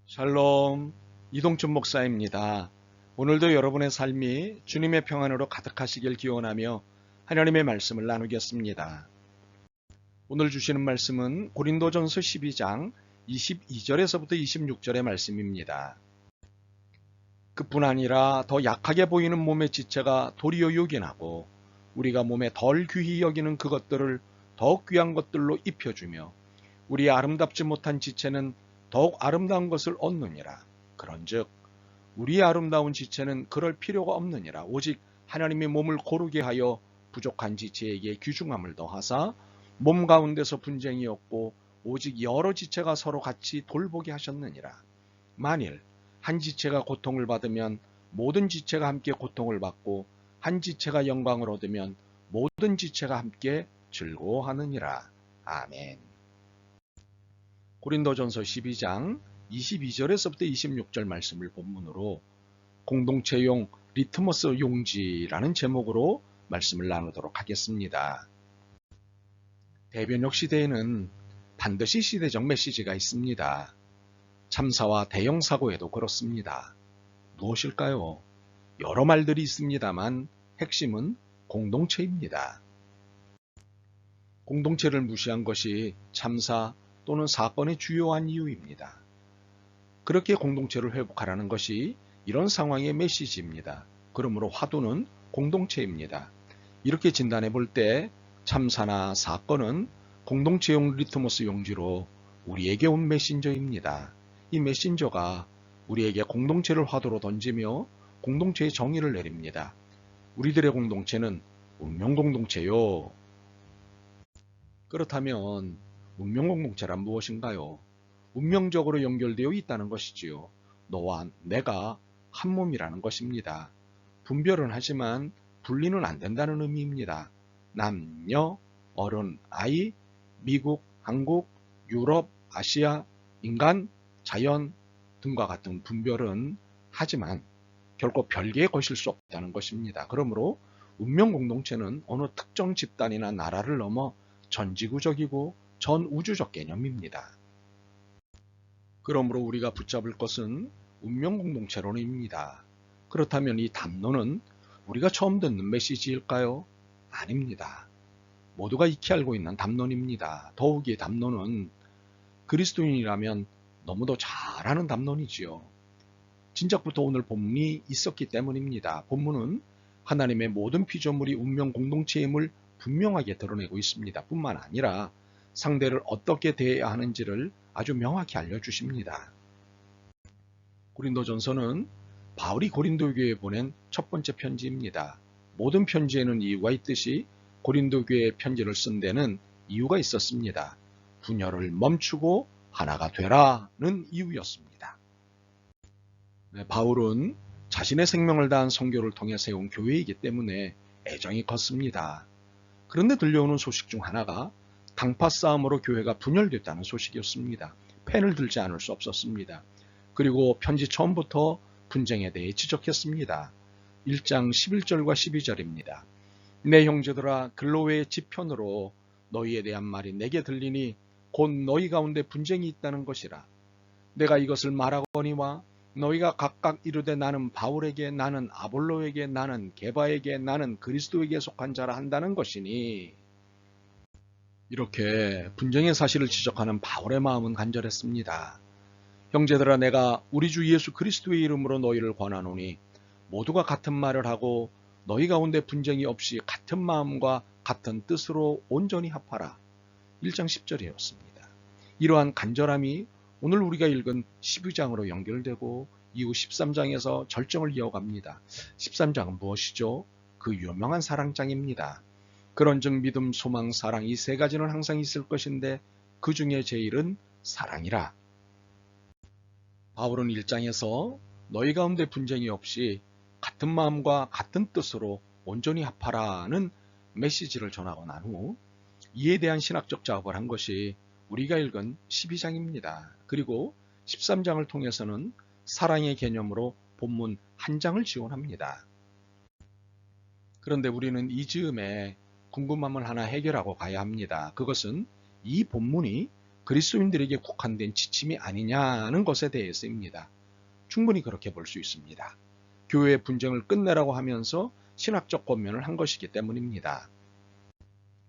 샬롬, 이동춘 목사입니다. 오늘도 여러분의 삶이 주님의 평안으로 가득하시길 기원하며 하나님의 말씀을 나누겠습니다. 오늘 주시는 말씀은 고린도전서 12장 22절에서부터 26절의 말씀입니다. 그뿐 아니라 더 약하게 보이는 몸의 지체가 도리어 요긴하고 우리가 몸에 덜 귀히 여기는 그것들을 더욱 귀한 것들로 입혀주며 우리의 아름답지 못한 지체는 더욱 아름다운 것을 얻느니라. 그런즉 우리의 아름다운 지체는 그럴 필요가 없느니라. 오직 하나님이 몸을 고르게 하여 부족한 지체에게 귀중함을 더하사 몸 가운데서 분쟁이 없고 오직 여러 지체가 서로 같이 돌보게 하셨느니라. 만일 한 지체가 고통을 받으면 모든 지체가 함께 고통을 받고 한 지체가 영광을 얻으면 모든 지체가 함께 즐거워하느니라. 아멘. 고린도전서 12장 22절에서부터 26절 말씀을 본문으로 공동체용 리트머스 용지라는 제목으로 말씀을 나누도록 하겠습니다. 대변역 시대에는 반드시 시대적 메시지가 있습니다. 참사와 대형 사고에도 그렇습니다. 무엇일까요? 여러 말들이 있습니다만 핵심은 공동체입니다. 공동체를 무시한 것이 참사 또는 사건의 주요한 이유입니다. 그렇게 공동체를 회복하라는 것이 이런 상황의 메시지입니다. 그러므로 화두는 공동체입니다. 이렇게 진단해 볼 때 참사나 사건은 공동체용 리트머스 용지로 우리에게 온 메신저입니다. 이 메신저가 우리에게 공동체를 화두로 던지며 공동체의 정의를 내립니다. 우리들의 공동체는 운명 공동체요. 그렇다면 운명 공동체란 무엇인가요? 운명적으로 연결되어 있다는 것이지요. 너와 내가 한 몸이라는 것입니다. 분별은 하지만 분리는 안 된다는 의미입니다. 남녀, 어른, 아이, 미국, 한국, 유럽, 아시아, 인간, 자연 등과 같은 분별은 하지만 결코 별개의 것일 수 없다는 것입니다. 그러므로 운명 공동체는 어느 특정 집단이나 나라를 넘어 전지구적이고 전우주적 개념입니다. 그러므로 우리가 붙잡을 것은 운명 공동체론입니다. 그렇다면 이 담론은 우리가 처음 듣는 메시지일까요? 아닙니다. 모두가 익히 알고 있는 담론입니다. 더욱이 이 담론은 그리스도인이라면 너무도 잘 아는 담론이지요. 진작부터 오늘 본문이 있었기 때문입니다. 본문은 하나님의 모든 피조물이 운명 공동체임을 분명하게 드러내고 있습니다. 뿐만 아니라 상대를 어떻게 대해야 하는지를 아주 명확히 알려주십니다. 고린도전서는 바울이 고린도 교회에 보낸 첫 번째 편지입니다. 모든 편지에는 이유가 있듯이 고린도 교회에 편지를 쓴 데는 이유가 있었습니다. 분열을 멈추고 하나가 되라는 이유였습니다. 바울은 자신의 생명을 다한 선교를 통해 세운 교회이기 때문에 애정이 컸습니다. 그런데 들려오는 소식 중 하나가 당파 싸움으로 교회가 분열됐다는 소식이었습니다. 펜을 들지 않을 수 없었습니다. 그리고 편지 처음부터 분쟁에 대해 지적했습니다. 1장 11절과 12절입니다. 내 형제들아 글로웨의 지편으로 너희에 대한 말이 내게 들리니 곧 너희 가운데 분쟁이 있다는 것이라. 내가 이것을 말하거니와 너희가 각각 이르되 나는 바울에게 나는 아볼로에게 나는 게바에게 나는 그리스도에게 속한 자라 한다는 것이니. 이렇게 분쟁의 사실을 지적하는 바울의 마음은 간절했습니다. 형제들아 내가 우리 주 예수 그리스도의 이름으로 너희를 권하노니 모두가 같은 말을 하고 너희 가운데 분쟁이 없이 같은 마음과 같은 뜻으로 온전히 합하라. 1장 10절이었습니다. 이러한 간절함이 오늘 우리가 읽은 12장으로 연결되고 이후 13장에서 절정을 이어갑니다. 13장은 무엇이죠? 그 유명한 사랑장입니다. 그런즉 믿음, 소망, 사랑 이 세 가지는 항상 있을 것인데 그 중에 제일은 사랑이라. 바울은 1장에서 너희 가운데 분쟁이 없이 같은 마음과 같은 뜻으로 온전히 합하라는 메시지를 전하고 난 후 이에 대한 신학적 작업을 한 것이 우리가 읽은 12장입니다. 그리고 13장을 통해서는 사랑의 개념으로 본문 한 장을 지원합니다. 그런데 우리는 이 즈음에 궁금함을 하나 해결하고 가야 합니다. 그것은 이 본문이 그리스도인들에게 국한된 지침이 아니냐는 것에 대해서입니다. 충분히 그렇게 볼 수 있습니다. 교회의 분쟁을 끝내라고 하면서 신학적 권면을 한 것이기 때문입니다.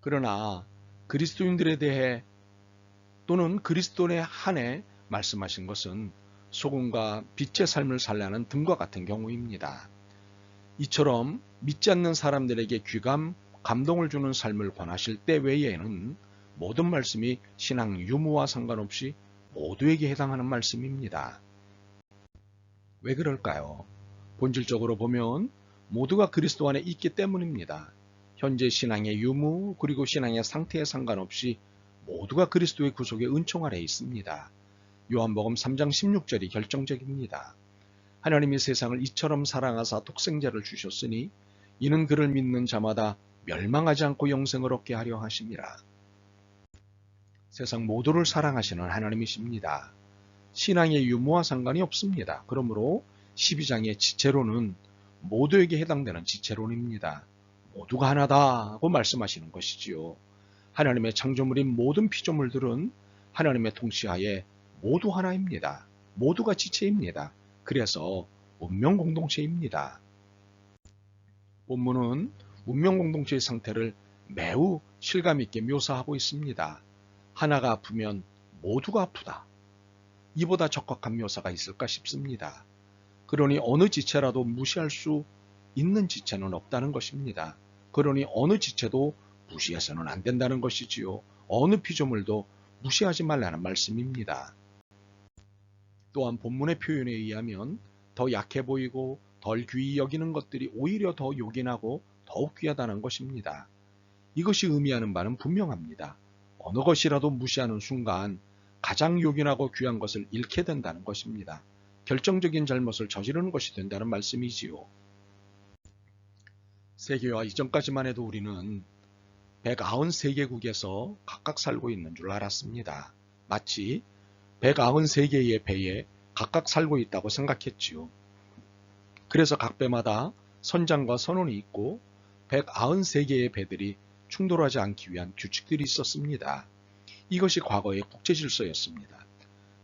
그러나 그리스도인들에 대해 또는 그리스도인에 한해 말씀하신 것은 소금과 빛의 삶을 살라는 등과 같은 경우입니다. 이처럼 믿지 않는 사람들에게 귀감, 감동을 주는 삶을 권하실 때 외에는 모든 말씀이 신앙 유무와 상관없이 모두에게 해당하는 말씀입니다. 왜 그럴까요? 본질적으로 보면 모두가 그리스도 안에 있기 때문입니다. 현재 신앙의 유무 그리고 신앙의 상태에 상관없이 모두가 그리스도의 구속의 은총 아래 있습니다. 요한복음 3장 16절이 결정적입니다. 하나님이 세상을 이처럼 사랑하사 독생자를 주셨으니 이는 그를 믿는 자마다 멸망하지 않고 영생을 얻게 하려 하심이라. 세상 모두를 사랑하시는 하나님이십니다. 신앙의 유무와 상관이 없습니다. 그러므로 12장의 지체론은 모두에게 해당되는 지체론입니다. 모두가 하나다고 말씀하시는 것이지요. 하나님의 창조물인 모든 피조물들은 하나님의 통치하에 모두 하나입니다. 모두가 지체입니다. 그래서 운명공동체입니다. 본문은 운명공동체의 상태를 매우 실감있게 묘사하고 있습니다. 하나가 아프면 모두가 아프다. 이보다 적확한 묘사가 있을까 싶습니다. 그러니 어느 지체라도 무시할 수 있는 지체는 없다는 것입니다. 그러니 어느 지체도 무시해서는 안 된다는 것이지요. 어느 피조물도 무시하지 말라는 말씀입니다. 또한 본문의 표현에 의하면 더 약해 보이고 덜 귀히 여기는 것들이 오히려 더 요긴하고 더욱 귀하다는 것입니다. 이것이 의미하는 바는 분명합니다. 어느 것이라도 무시하는 순간 가장 요긴하고 귀한 것을 잃게 된다는 것입니다. 결정적인 잘못을 저지르는 것이 된다는 말씀이지요. 세계화 이전까지만 해도 우리는 193개국에서 각각 살고 있는 줄 알았습니다. 마치 193개의 배에 각각 살고 있다고 생각했지요. 그래서 각 배마다 선장과 선원이 있고 193개의 배들이 충돌하지 않기 위한 규칙들이 있었습니다. 이것이 과거의 국제질서였습니다.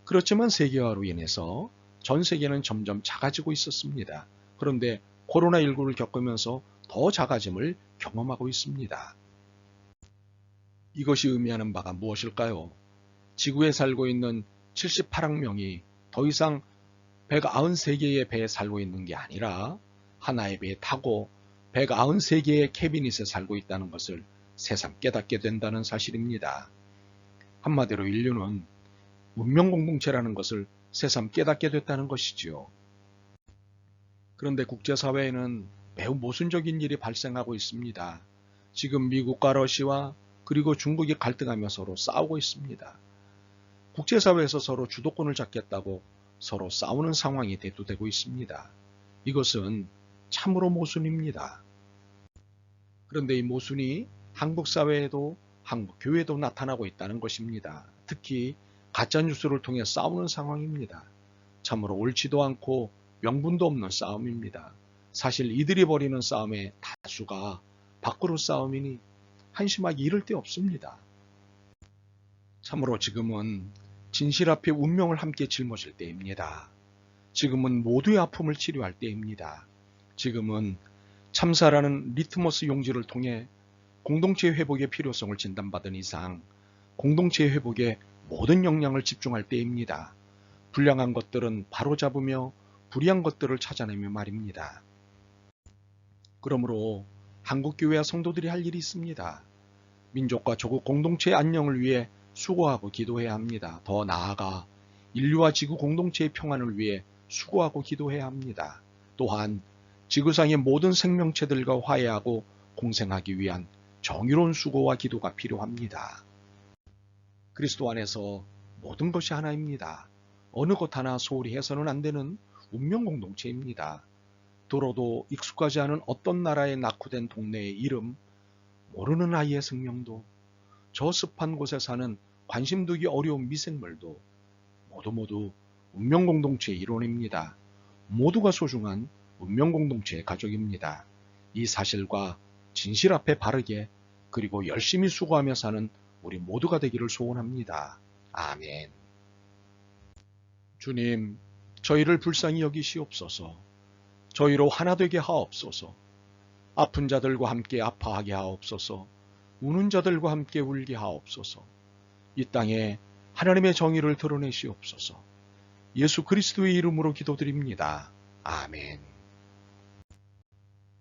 그렇지만 세계화로 인해서 전 세계는 점점 작아지고 있었습니다. 그런데 코로나19를 겪으면서 더 작아짐을 경험하고 있습니다. 이것이 의미하는 바가 무엇일까요? 지구에 살고 있는 78억 명이 더 이상 193개의 배에 살고 있는 게 아니라 하나의 배에 타고 193개의 캐비닛에 살고 있다는 것을 새삼 깨닫게 된다는 사실입니다. 한마디로 인류는 운명공동체라는 것을 새삼 깨닫게 됐다는 것이지요. 그런데 국제사회에는 매우 모순적인 일이 발생하고 있습니다. 지금 미국과 러시아 그리고 중국이 갈등하며 서로 싸우고 있습니다. 국제사회에서 서로 주도권을 잡겠다고 서로 싸우는 상황이 대두되고 있습니다. 이것은 참으로 모순입니다. 그런데 이 모순이 한국 사회에도 한국 교회에도 나타나고 있다는 것입니다. 특히 가짜뉴스를 통해 싸우는 상황입니다. 참으로 옳지도 않고 명분도 없는 싸움입니다. 사실 이들이 벌이는 싸움의 다수가 밖으로 싸움이니 한심하기 이를 데 없습니다. 참으로 지금은 진실 앞에 운명을 함께 짊어질 때입니다. 지금은 모두의 아픔을 치료할 때입니다. 지금은 참사라는 리트머스 용지를 통해 공동체 회복의 필요성을 진단받은 이상 공동체 회복에 모든 역량을 집중할 때입니다. 불량한 것들은 바로잡으며 불의한 것들을 찾아내며 말입니다. 그러므로 한국교회와 성도들이 할 일이 있습니다. 민족과 조국 공동체의 안녕을 위해 수고하고 기도해야 합니다. 더 나아가 인류와 지구 공동체의 평안을 위해 수고하고 기도해야 합니다. 또한 지구상의 모든 생명체들과 화해하고 공생하기 위한 정의로운 수고와 기도가 필요합니다. 그리스도 안에서 모든 것이 하나입니다. 어느 것 하나 소홀히 해서는 안 되는 운명 공동체입니다. 도로도 익숙하지 않은 어떤 나라에 낙후된 동네의 이름, 모르는 아이의 생명도, 저 습한 곳에 사는 관심 두기 어려운 미생물도 모두 운명 공동체의 일원입니다. 모두가 소중한 운명 공동체의 가족입니다. 이 사실과 진실 앞에 바르게 그리고 열심히 수고하며 사는 우리 모두가 되기를 소원합니다. 아멘. 주님, 저희를 불쌍히 여기시옵소서. 저희로 하나 되게 하옵소서. 아픈 자들과 함께 아파하게 하옵소서. 우는 자들과 함께 울게 하옵소서. 이 땅에 하나님의 정의를 드러내시옵소서. 예수 그리스도의 이름으로 기도드립니다. 아멘.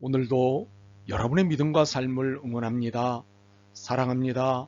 오늘도 여러분의 믿음과 삶을 응원합니다. 사랑합니다.